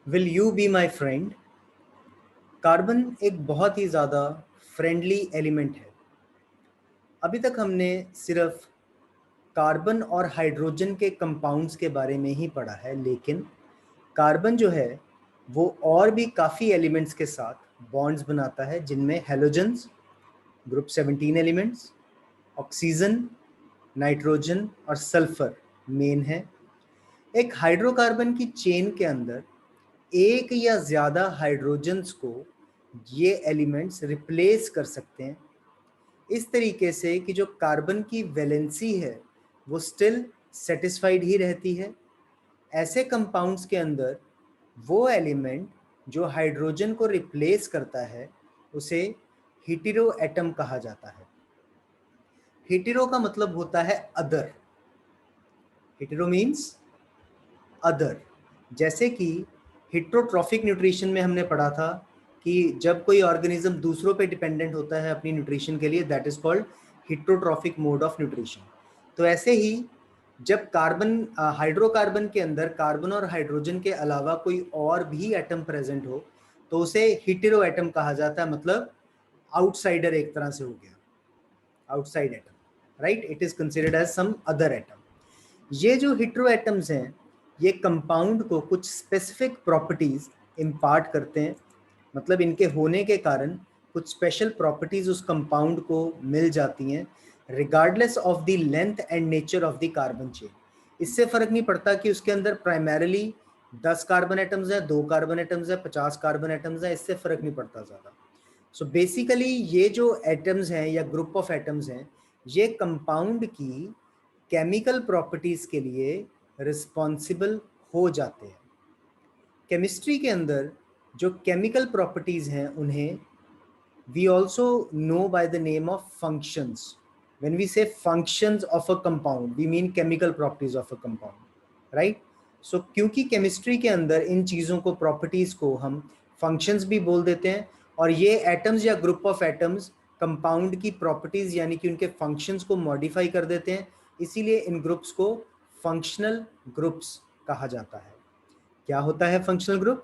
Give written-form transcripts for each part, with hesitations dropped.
Will you be my friend. Carbon एक बहुत ही ज़्यादा फ्रेंडली एलिमेंट है। अभी तक हमने सिर्फ कार्बन और हाइड्रोजन के कंपाउंड्स के बारे में ही पढ़ा है, लेकिन कार्बन जो है वो और भी काफ़ी एलिमेंट्स के साथ बॉन्ड्स बनाता है, जिनमें halogens, group 17 elements, oxygen, nitrogen और सल्फर मेन है। एक हाइड्रोकार्बन की चेन के अंदर एक या ज़्यादा हाइड्रोजन्स को ये एलिमेंट्स रिप्लेस कर सकते हैं, इस तरीके से कि जो कार्बन की वैलेंसी है वो स्टिल सेटिस्फाइड ही रहती है। ऐसे कंपाउंड्स के अंदर वो एलिमेंट जो हाइड्रोजन को रिप्लेस करता है उसे हीटेरो एटम कहा जाता है। हीटेरो का मतलब होता है अदर। हीटेरो means other. जैसे कि हिट्रोट्रॉफिक न्यूट्रिशन में हमने पढ़ा था कि जब कोई ऑर्गेनिज्म दूसरों पे डिपेंडेंट होता है अपनी न्यूट्रिशन के लिए, that is called heterotrophic mode of nutrition. तो ऐसे ही जब कार्बन हाइड्रोकार्बन के अंदर कार्बन और हाइड्रोजन के अलावा कोई और भी एटम प्रेजेंट हो तो उसे हीटेरो एटम कहा जाता है, मतलब आउटसाइडर एक तरह से हो गया, outside atom, right. It is considered as some other atom. ये जो हीटेरो एटम्स हैं ये कंपाउंड को कुछ स्पेसिफिक प्रॉपर्टीज इम्पार्ट करते हैं, मतलब इनके होने के कारण कुछ स्पेशल प्रॉपर्टीज उस कंपाउंड को मिल जाती हैं, regardless of the length and nature of the carbon chain. इससे फर्क नहीं पड़ता कि उसके अंदर प्राइमरीली 10 कार्बन एटम्स है, 2 कार्बन एटम्स है, 50 कार्बन एटम्स है, इससे फर्क नहीं पड़ता ज़्यादा। सो बेसिकली ये जो एटम्स हैं या ग्रुप ऑफ एटम्स हैं ये कंपाउंड की केमिकल प्रॉपर्टीज के लिए रिस्पॉन्सिबल हो जाते हैं। केमिस्ट्री के अंदर जो केमिकल प्रॉपर्टीज हैं उन्हें we also know by the name of functions. When we say functions of a compound we mean chemical properties of a compound, right. So क्योंकि केमिस्ट्री के अंदर इन चीज़ों को, प्रॉपर्टीज को हम फंक्शंस भी बोल देते हैं, और ये एटम्स या ग्रुप ऑफ एटम्स कंपाउंड की प्रॉपर्टीज यानी कि उनके फंक्शंस को मॉडिफाई कर देते हैं, इसीलिए इन ग्रुप्स को फंक्शनल ग्रुप्स कहा जाता है। क्या होता है फंक्शनल ग्रुप?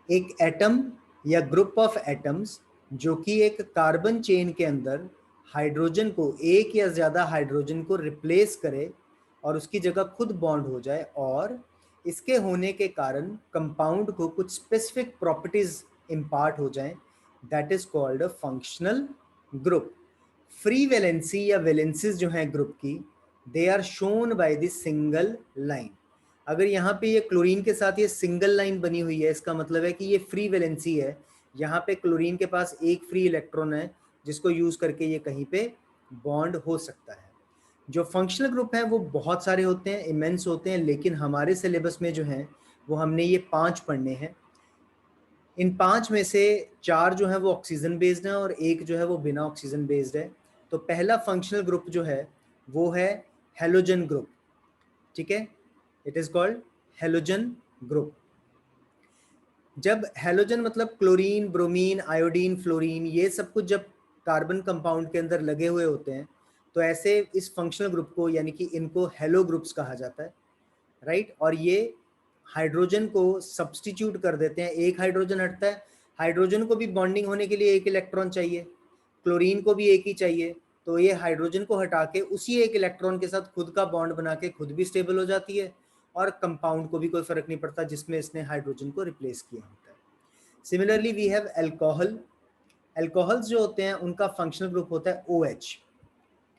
एक एटम या ग्रुप ऑफ एटम्स जो कि एक कार्बन चेन के अंदर हाइड्रोजन को, एक या ज़्यादा हाइड्रोजन को रिप्लेस करे और उसकी जगह खुद बॉन्ड हो जाए, और इसके होने के कारण कंपाउंड को कुछ स्पेसिफिक प्रॉपर्टीज इम्पार्ट हो जाएं, that is called a functional group. Free valency या वैलेंसीज जो हैं ग्रुप की, they are shown by the single line. अगर यहाँ पे ये क्लोरीन के साथ ये सिंगल लाइन बनी हुई है, इसका मतलब है कि ये फ्री वैलेंसी है। यहाँ पे क्लोरीन के पास एक फ्री इलेक्ट्रॉन है जिसको यूज करके ये कहीं पे बॉन्ड हो सकता है। जो फंक्शनल ग्रुप हैं वो बहुत सारे होते हैं, इमेंस होते हैं, लेकिन हमारे सिलेबस में जो हैं वो हमने ये 5 पढ़ने हैं। इन 5 में से 4 जो है वो ऑक्सीजन बेस्ड है और एक जो है वो बिना ऑक्सीजन बेस्ड है। तो पहला फंक्शनल ग्रुप जो है वो है हेलोजन ग्रुप, ठीक है। It is called halogen group. जब हेलोजन मतलब क्लोरीन, ब्रोमीन, आयोडीन, फ्लोरीन, ये सब कुछ जब कार्बन कंपाउंड के अंदर लगे हुए होते हैं तो ऐसे इस फंक्शनल ग्रुप को यानी कि इनको हेलो ग्रुप्स कहा जाता है, राइट। और ये हाइड्रोजन को सब्स्टिट्यूट कर देते हैं, एक हाइड्रोजन हटता है, हाइड्रोजन को भी बॉन्डिंग होने के लिए एक इलेक्ट्रॉन चाहिए, क्लोरीन को भी एक ही चाहिए, तो ये हाइड्रोजन को हटा के उसी एक इलेक्ट्रॉन के साथ खुद का बॉन्ड बना के खुद भी स्टेबल हो जाती है, और कंपाउंड को भी कोई फर्क नहीं पड़ता जिसमें इसने हाइड्रोजन को रिप्लेस किया होता है। Similarly we have alcohol. Alcohols जो होते हैं उनका फंक्शनल ग्रुप होता है OH,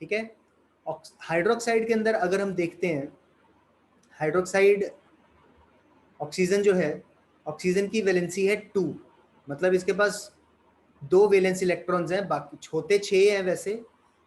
ठीक है। हाइड्रोक्साइड के अंदर अगर हम देखते हैं, हाइड्रोक्साइड ऑक्सीजन जो है, ऑक्सीजन की वैलेंसी है 2, मतलब इसके पास 2 वैलेंस इलेक्ट्रॉन्स हैं, बाकी होते 6 हैं वैसे,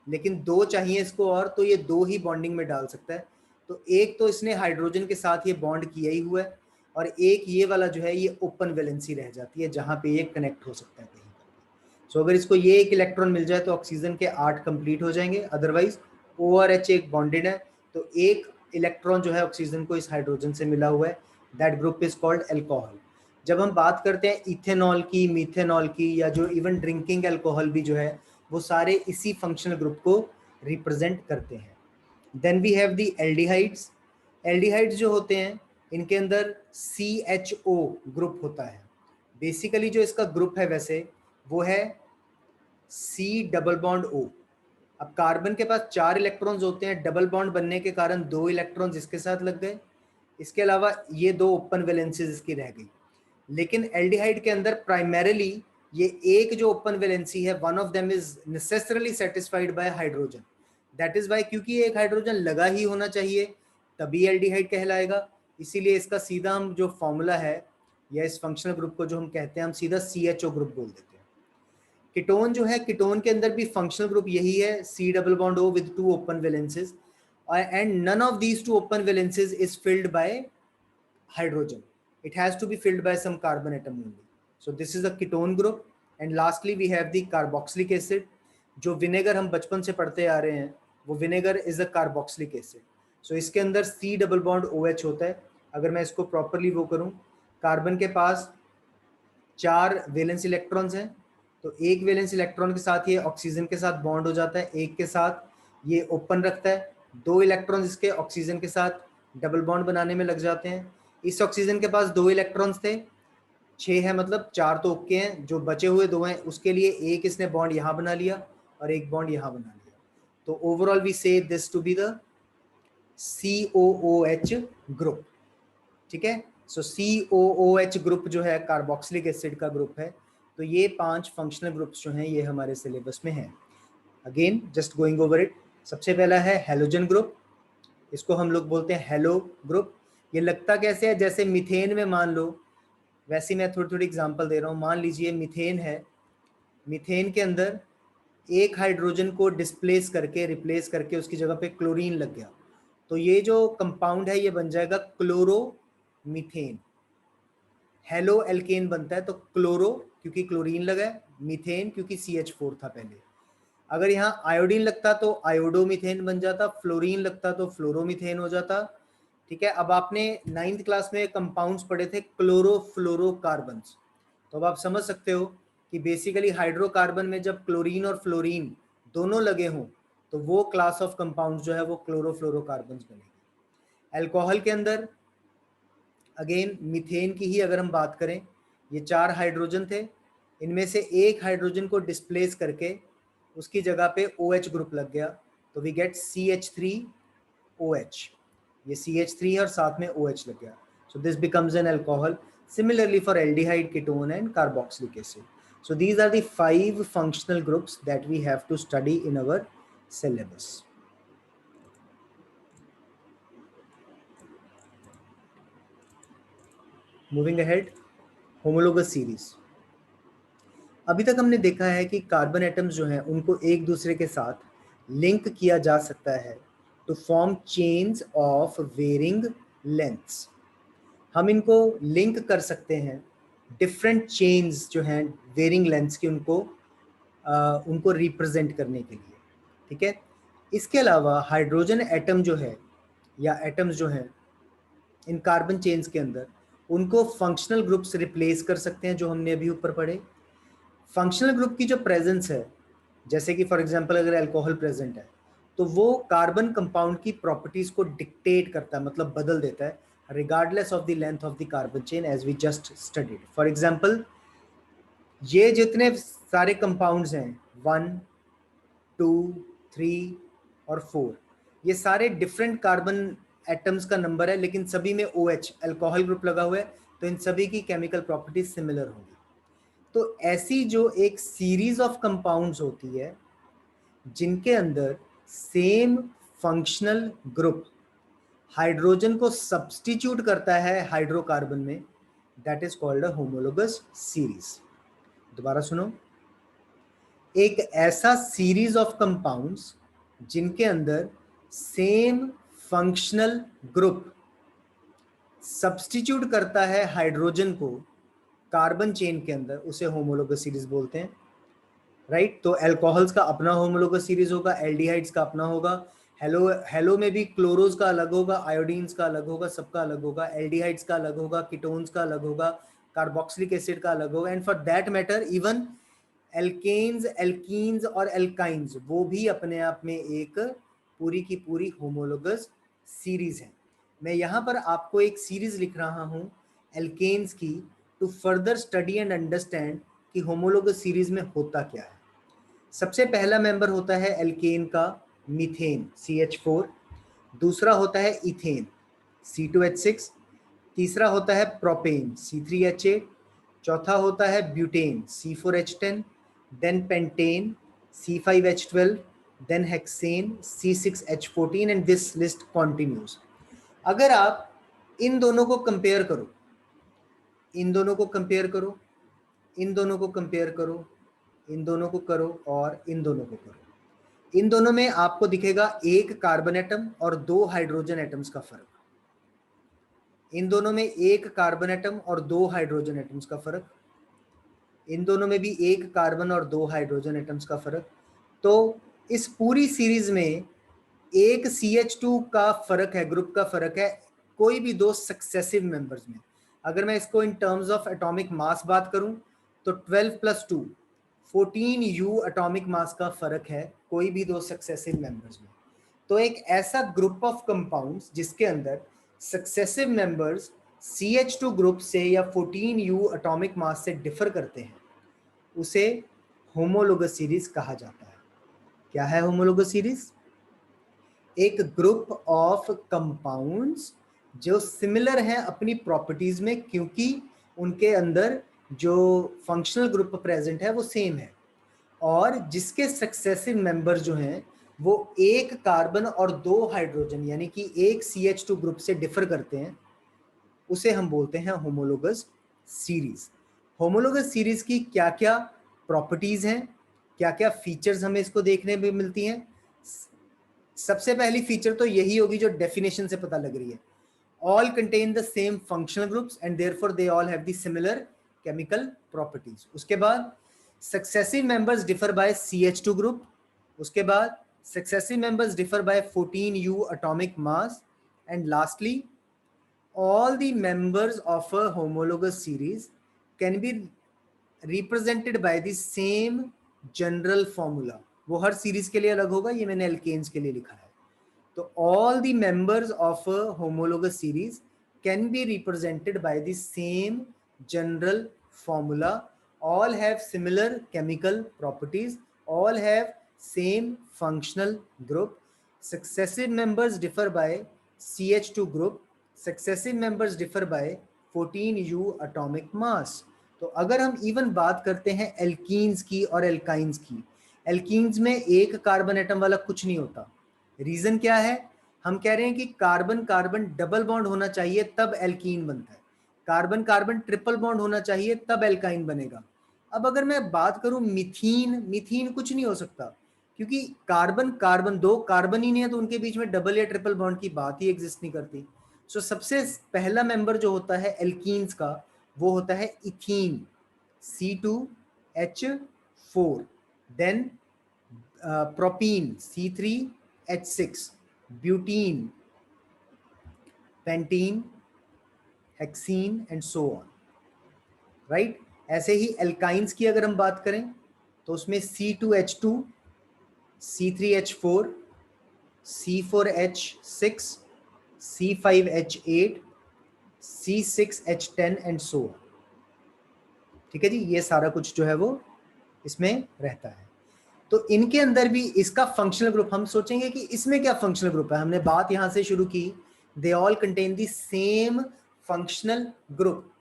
लेकिन 2 चाहिए इसको, और तो ये 2 ही बॉन्डिंग में डाल सकता है। तो एक तो इसने हाइड्रोजन के साथ ये बॉन्ड किया ही हुआ है, और एक ये वाला जो है ये ओपन वैलेंसी रह जाती है जहाँ पे ये कनेक्ट हो सकता है कहीं पर। सो अगर इसको ये एक इलेक्ट्रॉन मिल जाए तो ऑक्सीजन के 8 कंप्लीट हो जाएंगे, अदरवाइज O और H एक बॉन्डेड है, तो एक इलेक्ट्रॉन जो है ऑक्सीजन को इस हाइड्रोजन से मिला हुआ है, that group is called alcohol. जब हम बात करते हैं इथेनॉल की, मीथेनॉल की, या जो इवन ड्रिंकिंग अल्कोहल भी जो है, वो सारे इसी फंक्शनल ग्रुप को रिप्रेजेंट करते हैं। Then we have the aldehydes. Aldehydes जो होते हैं इनके अंदर CHO ग्रुप होता है। बेसिकली जो इसका ग्रुप है वैसे वो है C डबल बॉन्ड O। अब कार्बन के पास 4 इलेक्ट्रॉन्स होते हैं, डबल बॉन्ड बनने के कारण 2 इलेक्ट्रॉन्स इसके साथ लग गए, इसके अलावा ये 2 ओपन वैलेंसीज इसकी रह गई। लेकिन एल्डिहाइड के अंदर प्राइमरीली ये एक जो ओपन वैलेंसी है, one of them is necessarily satisfied by hydrogen. That is why, क्योंकि एक हाइड्रोजन लगा ही होना चाहिए तभी एल्डिहाइड कहलाएगा। इसीलिए इसका सीधा हम जो फॉर्मूला है या इस फंक्शनल ग्रुप को जो हम कहते हैं, हम सीधा CHO ग्रुप बोल देते हैं। कीटोन जो है, कीटोन के अंदर भी फंक्शनल ग्रुप यही है, C double bond O with 2 open valencies, and none of these 2 open valencies is filled by hydrogen. It has to be filled by some carbon atom only. So this is a ketone group. And lastly we have the carboxylic acid. जो vinegar हम बचपन से पढ़ते आ रहे हैं, वो vinegar is a carboxylic acid. So इसके अंदर C डबल बॉन्ड OH होता है। अगर मैं इसको प्रॉपरली वो करूं, कार्बन के पास 4 वैलेंस इलेक्ट्रॉन्स हैं, तो एक वैलेंस इलेक्ट्रॉन के साथ ये ऑक्सीजन के साथ बॉन्ड हो जाता है, एक के साथ ये ओपन रखता है, 2 इलेक्ट्रॉन्स इसके ऑक्सीजन के साथ डबल बॉन्ड बनाने में लग जाते हैं। इस ऑक्सीजन के पास 2 इलेक्ट्रॉन्स थे, 6 है मतलब 4 तो ओके हैं, जो बचे हुए 2 हैं उसके लिए एक इसने बॉन्ड यहाँ बना लिया और एक बॉन्ड यहाँ बना लिया। तो overall we say this to be the COOH group. ठीक है, सो COOH ग्रुप जो है कार्बोक्सिलिक एसिड का ग्रुप है। तो ये 5 फंक्शनल ग्रुप्स जो हैं ये हमारे सिलेबस में हैं। Again just going over it. सबसे पहला है हेलोजन ग्रुप, इसको हम लोग बोलते हैं हेलो ग्रुप। ये लगता कैसे है, जैसे मीथेन में मान लो, वैसे मैं थोड़ी थोड़ी एग्जांपल दे रहा हूँ। मान लीजिए मीथेन है, मीथेन के अंदर एक हाइड्रोजन को डिस्प्लेस करके रिप्लेस करके उसकी जगह पे क्लोरीन लग गया, तो ये जो कंपाउंड है ये बन जाएगा क्लोरोमीथेन। हेलो एल्केन बनता है, तो क्लोरो क्योंकि क्लोरीन लगा है, मीथेन क्योंकि CH4 था पहले। अगर यहाँ आयोडीन लगता तो आयोडोमीथेन बन जाता, फ्लोरीन लगता तो फ्लोरोमीथेन हो जाता। ठीक है, अब आपने 9th क्लास में कंपाउंड्स पढ़े थे क्लोरोफ्लोरोकार्बन्स, तो अब आप समझ सकते हो कि बेसिकली हाइड्रोकार्बन में जब क्लोरीन और फ्लोरीन दोनों लगे हों तो वो क्लास ऑफ कंपाउंड्स जो है वो क्लोरोफ्लोरोकार्बन्स बनेगी। अल्कोहल के अंदर अगेन मीथेन की ही अगर हम बात करें, ये 4 हाइड्रोजन थे, इनमें से एक हाइड्रोजन को डिस्प्लेस करके उसकी जगह पे OH ग्रुप लग गया, तो वी गेट CH3OH। ये CH3 है और साथ में OH लग गया, so this becomes an alcohol. Similarly for aldehyde, ketone and carboxylic acid. So these are the 5 functional groups that we have to study in our syllabus. Moving ahead, homologous series. अभी तक हमने देखा है कि carbon atoms जो हैं उनको एक दूसरे के साथ लिंक किया जा सकता है to form chains of varying lengths. हम इनको लिंक कर सकते हैं डिफरेंट चेन्स जो हैं वेरिंग लेंथ्स की, उनको रिप्रेजेंट करने के लिए। ठीक है, इसके अलावा हाइड्रोजन एटम जो है या एटम्स जो हैं इन कार्बन चेन्स के अंदर, उनको फंक्शनल ग्रुप्स रिप्लेस कर सकते हैं, जो हमने अभी ऊपर पढ़े। फंक्शनल ग्रुप की जो प्रेजेंस है, जैसे कि फॉर एग्जांपल अगर अल्कोहल प्रेजेंट है तो वो कार्बन कंपाउंड की प्रॉपर्टीज को डिक्टेट करता है, मतलब बदल देता है, regardless of the length of the carbon chain, as we just studied. For example ये जितने सारे कंपाउंड्स हैं 1, 2, 3 और 4, ये सारे डिफरेंट कार्बन एटम्स का नंबर है, लेकिन सभी में OH अल्कोहल ग्रुप लगा हुआ है, तो इन सभी की केमिकल प्रॉपर्टीज सिमिलर होंगी। तो ऐसी जो एक सीरीज ऑफ कंपाउंड्स होती है जिनके अंदर सेम फंक्शनल ग्रुप हाइड्रोजन को सब्स्टिट्यूट करता है हाइड्रोकार्बन में, that is called a homologous series. दोबारा सुनो, एक ऐसा सीरीज ऑफ कंपाउंड्स जिनके अंदर सेम फंक्शनल ग्रुप सब्स्टिट्यूट करता है हाइड्रोजन को कार्बन चेन के अंदर, उसे होमोलोगस सीरीज बोलते हैं। राइट, तो अल्कोहल्स का अपना होमोलोगस सीरीज होगा, एल्डिहाइड्स का अपना होगा, हेलो में भी क्लोरोज का अलग होगा, आयोडीन्स का अलग होगा, सबका अलग होगा, एल्डिहाइड्स का अलग होगा, कीटोन्स का अलग होगा, कार्बोक्सिलिक एसिड का अलग होगा, and for that matter even alkanes, alkenes और एल्काइंस, वो भी अपने आप में एक पूरी की पूरी होमोलोगस सीरीज है। मैं यहाँ पर आपको एक सीरीज लिख रहा हूँ एल्केन्स की, to further study and understand कि होमोलोगस सीरीज में होता क्या है। सबसे पहला मेंबर होता है एल्केन का मीथेन CH4, दूसरा होता है इथेन C2H6, तीसरा होता है प्रोपेन C3H8, चौथा होता है butane C4H10, then pentane C5H12, then hexane C6H14 and this list continues. अगर आप इन दोनों को कंपेयर करो, इन दोनों को कंपेयर करो, इन दोनों को कंपेयर करो, इन दोनों को करो और इन दोनों को करो, इन दोनों में आपको दिखेगा एक कार्बन एटम और दो हाइड्रोजन एटम्स का फर्क। इन दोनों में एक कार्बन एटम और दो हाइड्रोजन एटम्स का फर्क, इन दोनों में भी एक कार्बन और दो हाइड्रोजन एटम्स का फर्क। तो इस पूरी सीरीज में एक CH2 का फर्क है, ग्रुप का फर्क है कोई भी दो सक्सेसिव मेंबर्स में। अगर मैं इसको in terms of atomic mass बात करूं तो 12 + 2 14 U एटॉमिक मास का फर्क है कोई भी दो सक्सेसिव मेंबर्स में। तो एक ऐसा ग्रुप ऑफ कंपाउंड्स जिसके अंदर सक्सेसिव मेंबर्स CH2 ग्रुप से या 14 U एटॉमिक मास से डिफर करते हैं, उसे होमोलोगस सीरीज कहा जाता है। क्या है होमोलोगस सीरीज? एक ग्रुप ऑफ कंपाउंड्स जो सिमिलर हैं अपनी प्रॉपर्टीज में, क्योंकि उनके अंदर जो फंक्शनल ग्रुप प्रेजेंट है वो सेम है, और जिसके सक्सेसिव मेंबर जो हैं वो एक कार्बन और दो हाइड्रोजन यानी कि एक CH2 ग्रुप से डिफर करते हैं, उसे हम बोलते हैं होमोलोगस सीरीज। होमोलोगस सीरीज की क्या क्या प्रॉपर्टीज हैं, क्या क्या फीचर्स हमें इसको देखने में मिलती हैं? सबसे पहली फीचर तो यही होगी जो डेफिनेशन से पता लग रही है, all contain the same functional groups and therefore they all have the similar chemical properties. उसके बाद successive members differ by CH2 group, उसके बाद successive members differ by 14 U atomic mass, and lastly all the members of a homologous series can be represented by the same general formula। वो हर series के लिए अलग होगा, ये मैंने alkanes के लिए लिखा है। तो all the members of a homologous series can be represented by the same general formula, all have similar chemical properties, all have same functional group, successive members differ by CH2 group, successive members differ by 14 U atomic mass। तो अगर हम even बात करते हैं alkenes की और alkynes की, alkenes में एक कार्बन एटम वाला कुछ नहीं होता। रीजन क्या है? हम कह रहे हैं कि कार्बन कार्बन डबल बॉन्ड होना चाहिए तब एल्कीन बनता है, कार्बन कार्बन ट्रिपल बॉन्ड होना चाहिए तब एल्काइन बनेगा। अब अगर मैं बात करूं मीथीन, मीथीन कुछ नहीं हो सकता, क्योंकि कार्बन कार्बन दो कार्बन ही नहीं है, तो उनके बीच में डबल या ट्रिपल बॉन्ड की बात ही एग्जिस्ट नहीं करती। सो सबसे पहला मेंबर जो होता है एल्कीन्स का वो होता है ethene C2H4, then propene C3H6, butene, pentene, hexene and so on, right. ऐसे ही एल्काइंस की अगर हम बात करें तो उसमें C2H2, C3H4, C4H6, C5H8, C6H10 and so on. ठीक है जी, ये सारा कुछ जो है वो इसमें रहता है। तो इनके अंदर भी इसका फंक्शनल ग्रुप, हम सोचेंगे कि इसमें क्या फंक्शनल ग्रुप है, हमने बात यहां से शुरू की, they all contain the same functional group.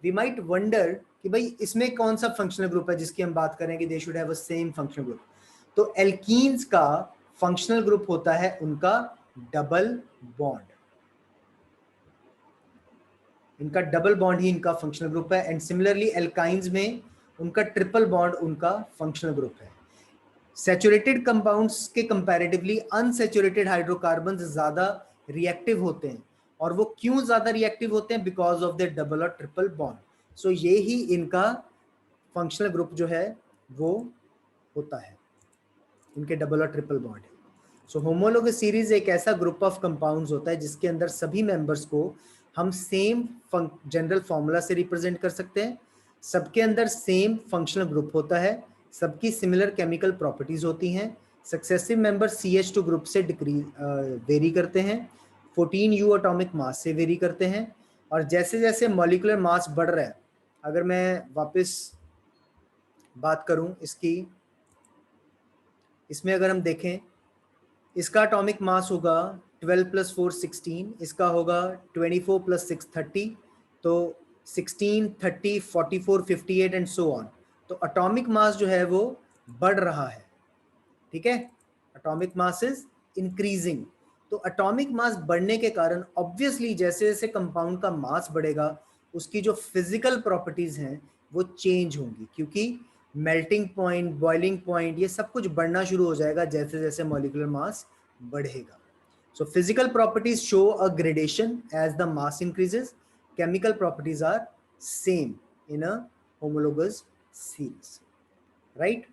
We might wonder कि भाई इसमें कौन सा फंक्शनल ग्रुप है जिसकी हम बात करें कि they should have a same functional group. तो एल्कीन्स का फंक्शनल ग्रुप होता है उनका डबल बॉन्ड, इनका डबल बॉन्ड ही इनका फंक्शनल ग्रुप है। एंड सिमिलरली एल्काइंस में उनका ट्रिपल बॉन्ड उनका फंक्शनल ग्रुप है। सैचुरेटेड कंपाउंड्स के कंपैरेटिवली अनसैचुरेटेड हाइड्रोकार्बन्स ज्यादा रिएक्टिव होते हैं, और वो क्यों ज्यादा रिएक्टिव होते हैं? बिकॉज ऑफ द डबल और ट्रिपल बॉन्ड। सो ये ही इनका फंक्शनल ग्रुप जो है वो होता है, इनके डबल और ट्रिपल बॉन्ड है। सो होमोलोगस सीरीज एक ऐसा ग्रुप ऑफ कंपाउंड्स होता है जिसके अंदर सभी मेंबर्स को हम सेम जनरल फॉर्मूला से रिप्रेजेंट कर सकते हैं, सबके अंदर सेम फंक्शनल ग्रुप होता है, सबकी सिमिलर केमिकल प्रॉपर्टीज होती हैं, सक्सेसिव मेंबर CH2 ग्रुप से वेरी करते हैं, 14U एटॉमिक मास से वेरी करते हैं। और जैसे जैसे मॉलिक्यूलर मास बढ़ रहा है, अगर मैं वापस बात करूं इसकी, इसमें अगर हम देखें, इसका एटॉमिक मास होगा 12 + 4 16, इसका होगा 24 + 6 30, तो 16 30 44 58 एंड सो ऑन। तो एटॉमिक मास जो है वो बढ़ रहा है, ठीक है, एटॉमिक मास इज इंक्रीजिंग। तो एटॉमिक मास बढ़ने के कारण ऑब्वियसली जैसे जैसे कंपाउंड का मास बढ़ेगा उसकी जो फिजिकल प्रॉपर्टीज हैं वो चेंज होंगी, क्योंकि मेल्टिंग पॉइंट, बॉइलिंग पॉइंट, ये सब कुछ बढ़ना शुरू हो जाएगा जैसे जैसे मॉलिक्यूलर मास बढ़ेगा। So physical properties show a gradation as the mass increases. Chemical properties are same in a homologous series, right?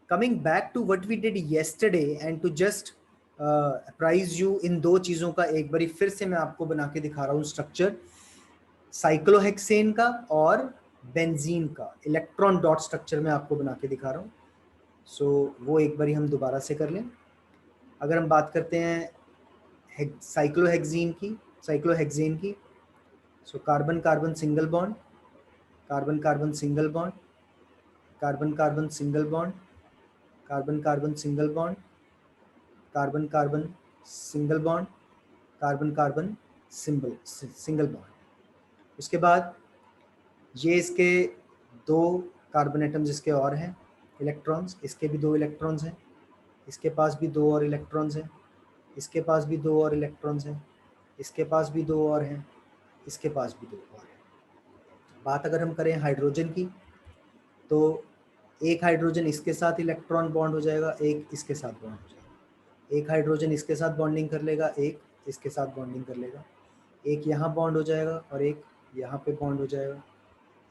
Coming back to what we did yesterday and to just apprise you in दो चीजों का एक बारी फिर से मैं आपको बना के दिखा रहा हूँ स्ट्रक्चर, साइक्लोहेक्सेन का और बेंजीन का इलेक्ट्रॉन डॉट स्ट्रक्चर में आपको बना के दिखा रहा हूँ। सो वो एक बारी हम दोबारा से कर लें। अगर हम बात करते हैं साइक्लोहेक्सेन की, सो carbon carbon single bond, carbon carbon single bond, carbon carbon single bond, carbon carbon single bond, carbon carbon single bond, carbon carbon single bond. उसके बाद ये इसके दो कार्बन एटम्स इसके और हैं, इलेक्ट्रॉन्स, इसके भी दो इलेक्ट्रॉन्स हैं, इसके पास भी दो और इलेक्ट्रॉन्स हैं, इसके पास भी दो और इलेक्ट्रॉन्स हैं, इसके पास भी दो और हैं, इसके पास भी दो और हैं। बात अगर हम करें हाइड्रोजन की, तो एक हाइड्रोजन इसके साथ इलेक्ट्रॉन बॉन्ड हो जाएगा, एक इसके साथ बॉन्ड हो जाएगा, एक हाइड्रोजन इसके साथ बॉन्डिंग कर लेगा, एक इसके साथ बॉन्डिंग कर लेगा, एक यहाँ बॉन्ड हो जाएगा और एक यहाँ पे बॉन्ड हो जाएगा,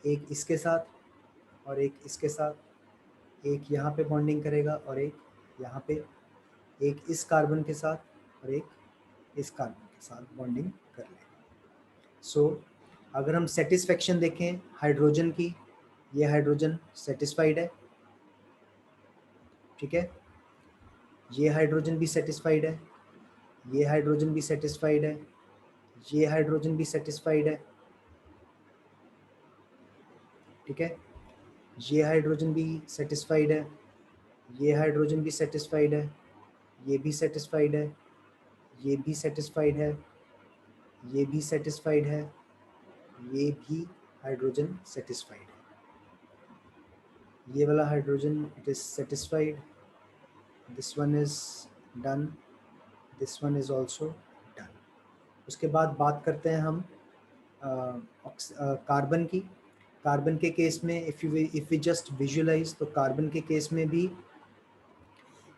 एक इसके साथ और एक इसके साथ, एक यहाँ पे बॉन्डिंग करेगा और एक यहाँ पे, एक इस कार्बन के साथ और एक इस कार्बन के साथ बॉन्डिंग कर लेगा। सो अगर हम सेटिस्फेक्शन देखें हाइड्रोजन की, ये हाइड्रोजन सेटिस्फाइड है, ठीक है, ये हाइड्रोजन भी सेटिस्फाइड है, ये हाइड्रोजन भी सेटिस्फाइड है, ये हाइड्रोजन भी सेटिस्फाइड है, ठीक है, ये हाइड्रोजन भी सेटिस्फाइड है, ये हाइड्रोजन भी सेटिस्फाइड है, ये भी सेटिस्फाइड है, ये भी सेटिस्फाइड है, ये भी सेटिस्फाइड है, ये भी हाइड्रोजन सेटिस्फाइड है, ये वाला hydrogen it is satisfied, this one is done, this one is also done. उसके बाद बात करते हैं हम कार्बन की। कार्बन के केस में इफ़ वी जस्ट विजुअलाइज, तो कार्बन के केस में भी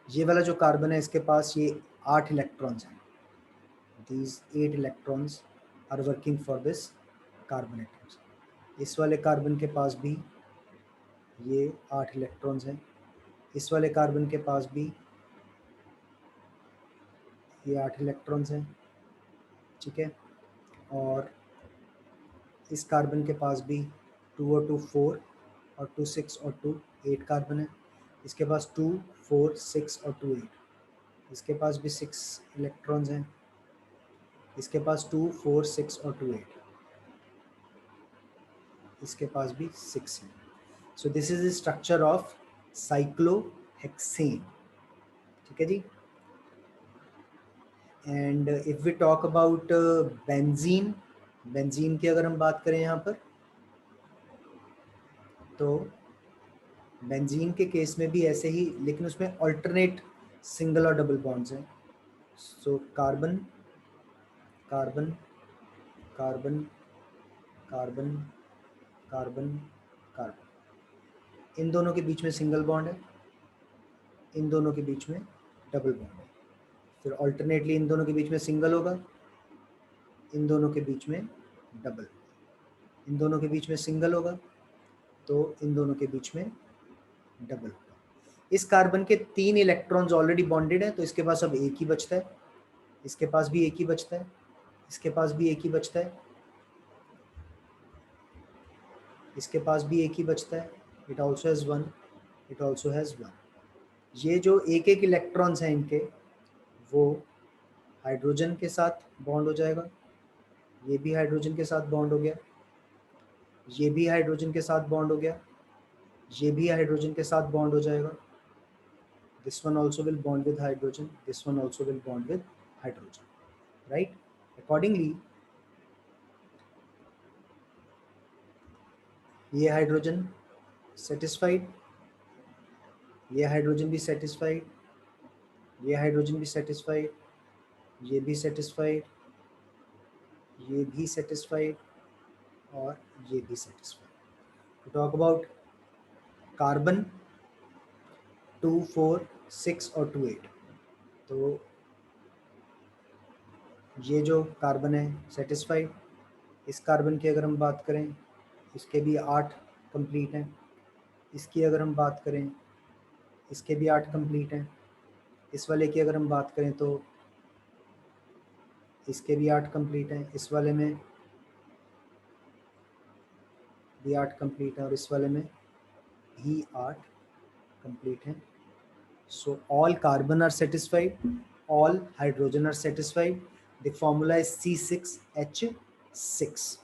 ये वाला जो कार्बन है इसके पास ये 8 इलेक्ट्रॉन्स हैं, these 8 electrons are working for this carbon atoms. इस वाले कार्बन के पास भी ये 8 इलेक्ट्रॉन्स हैं, इस वाले कार्बन के पास भी ये 8 इलेक्ट्रॉन्स हैं, ठीक है, और इस कार्बन के पास भी 2 और 2 4 और 2 6 और 2 8 कार्बन है, इसके पास 2 4 6 और 2 8, इसके पास भी 6 इलेक्ट्रॉन्स हैं, इसके पास 2 4 6 और 2 8, इसके पास भी 6 है। So this is the structure of cyclohexane, ठीक है जी। And if we talk about benzene, benzene की अगर हम बात करें यहाँ पर, तो बेंजीन के केस में भी ऐसे ही, लेकिन उसमें अल्टरनेट सिंगल और डबल बॉन्ड्स हैं। So carbon carbon carbon carbon carbon carbon, इन दोनों के बीच में सिंगल बॉन्ड है, इन दोनों के बीच में डबल बॉन्ड है, फिर अल्टरनेटली इन दोनों के बीच में सिंगल होगा, इन दोनों के बीच में डबल, इन दोनों के बीच में सिंगल होगा तो इन दोनों के बीच में डबल होगा। इस कार्बन के 3 इलेक्ट्रॉन्स ऑलरेडी बॉन्डेड हैं, तो इसके पास अब एक ही बचता है, इसके पास भी एक ही बचता है, इसके पास भी एक ही बचता है, इसके पास भी एक ही बचता है, it also has 1, it also has 1। ये जो एक एक इलेक्ट्रॉन्स हैं इनके, वो हाइड्रोजन के साथ बॉन्ड हो जाएगा, ये भी हाइड्रोजन के साथ बॉन्ड हो गया, ये भी हाइड्रोजन के साथ बॉन्ड हो गया, ये भी हाइड्रोजन के साथ बॉन्ड हो जाएगा, this one also will bond with hydrogen, this one also will bond with hydrogen, right. Accordingly ये हाइड्रोजन सेटिस्फाइड, ये हाइड्रोजन भी सेटिस्फाइड, ये हाइड्रोजन भी सेटिस्फाइड, ये भी सेटिस्फाइड, ये भी सेटिस्फाइड और ये भी सेटिस्फाइड। टॉक अबाउट कार्बन 2, 4, 6 और 2, 8। तो ये जो कार्बन है सेटिस्फाइड, इस कार्बन की अगर हम बात करें इसके भी 8 कंप्लीट हैं, इसकी अगर हम बात करें इसके भी 8 कंप्लीट हैं, इस वाले की अगर हम बात करें तो इसके भी 8 कंप्लीट हैं, इस वाले में भी 8 कंप्लीट हैं और इस वाले में भी 8 कंप्लीट हैं। So all carbon are satisfied, all hydrogen are satisfied. The formula is C6H6.